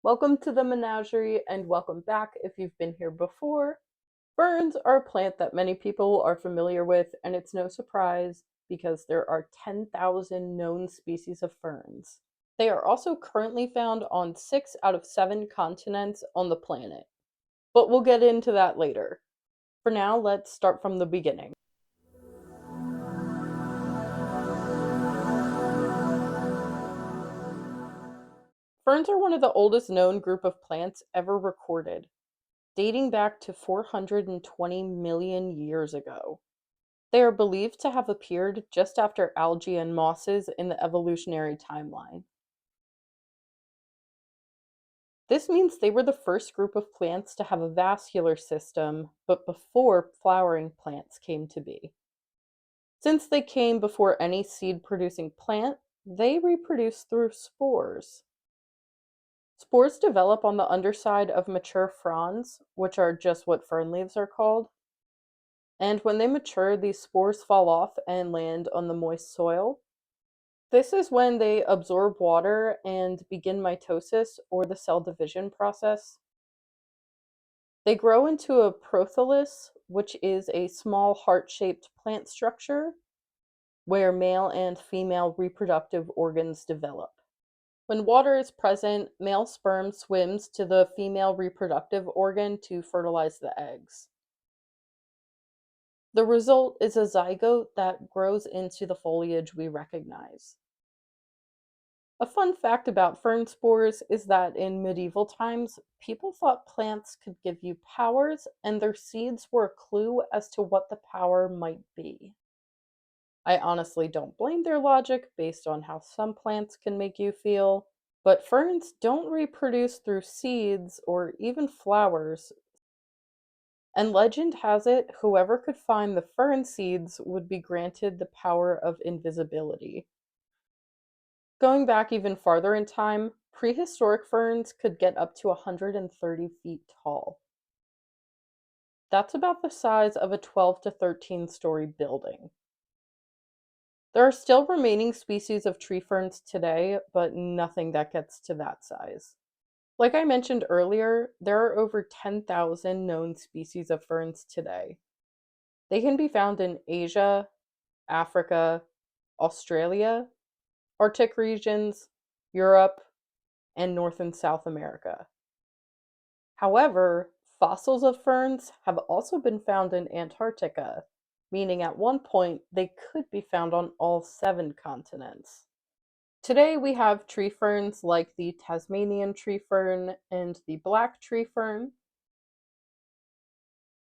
Welcome to the menagerie and welcome back if you've been here before. Ferns are a plant that many people are familiar with, and it's no surprise because there are 10,000 known species of ferns. They are also currently found on 6 out of 7 continents on the planet, but we'll get into that later. For now, let's start from the beginning. Ferns are one of the oldest known group of plants ever recorded, dating back to 420 million years ago. They are believed to have appeared just after algae and mosses in the evolutionary timeline. This means they were the first group of plants to have a vascular system, but before flowering plants came to be. Since they came before any seed-producing plant, they reproduce through spores. Spores develop on the underside of mature fronds, which are just what fern leaves are called. And when they mature, these spores fall off and land on the moist soil. This is when they absorb water and begin mitosis, or the cell division process. They grow into a prothallus, which is a small heart-shaped plant structure where male and female reproductive organs develop. When water is present, male sperm swims to the female reproductive organ to fertilize the eggs. The result is a zygote that grows into the foliage we recognize. A fun fact about fern spores is that in medieval times, people thought plants could give you powers, and their seeds were a clue as to what the power might be. I honestly don't blame their logic based on how some plants can make you feel, but ferns don't reproduce through seeds or even flowers, and legend has it whoever could find the fern seeds would be granted the power of invisibility. Going back even farther in time, prehistoric ferns could get up to 130 feet tall. That's about the size of a 12 to 13-story building. There are still remaining species of tree ferns today, but nothing that gets to that size. Like I mentioned earlier, there are over 10,000 known species of ferns today. They can be found in Asia, Africa, Australia, Arctic regions, Europe, and North and South America. However, fossils of ferns have also been found in Antarctica, meaning at one point they could be found on all 7 continents. Today we have tree ferns like the Tasmanian tree fern and the black tree fern,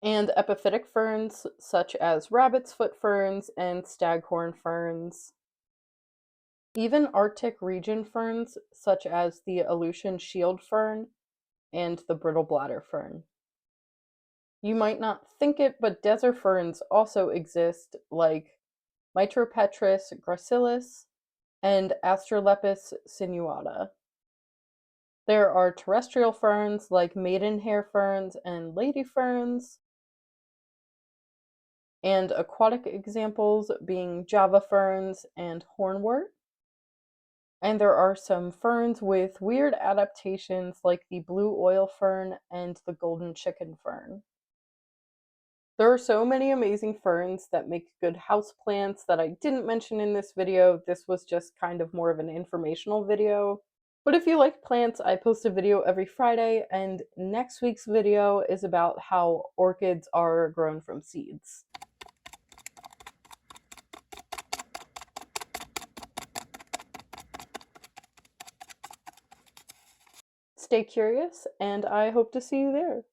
and epiphytic ferns such as rabbit's foot ferns and staghorn ferns. Even Arctic region ferns such as the Aleutian shield fern and the brittle bladder fern. You might not think it, but desert ferns also exist, like Micropetrus gracilis and Astrorlepis sinuata. There are terrestrial ferns like maidenhair ferns and lady ferns, and aquatic examples being Java ferns and hornwort. And there are some ferns with weird adaptations like the blue oil fern and the golden chicken fern. There are so many amazing ferns that make good houseplants that I didn't mention in this video. This was just kind of more of an informational video. But if you like plants, I post a video every Friday, and next week's video is about how orchids are grown from seeds. Stay curious, and I hope to see you there.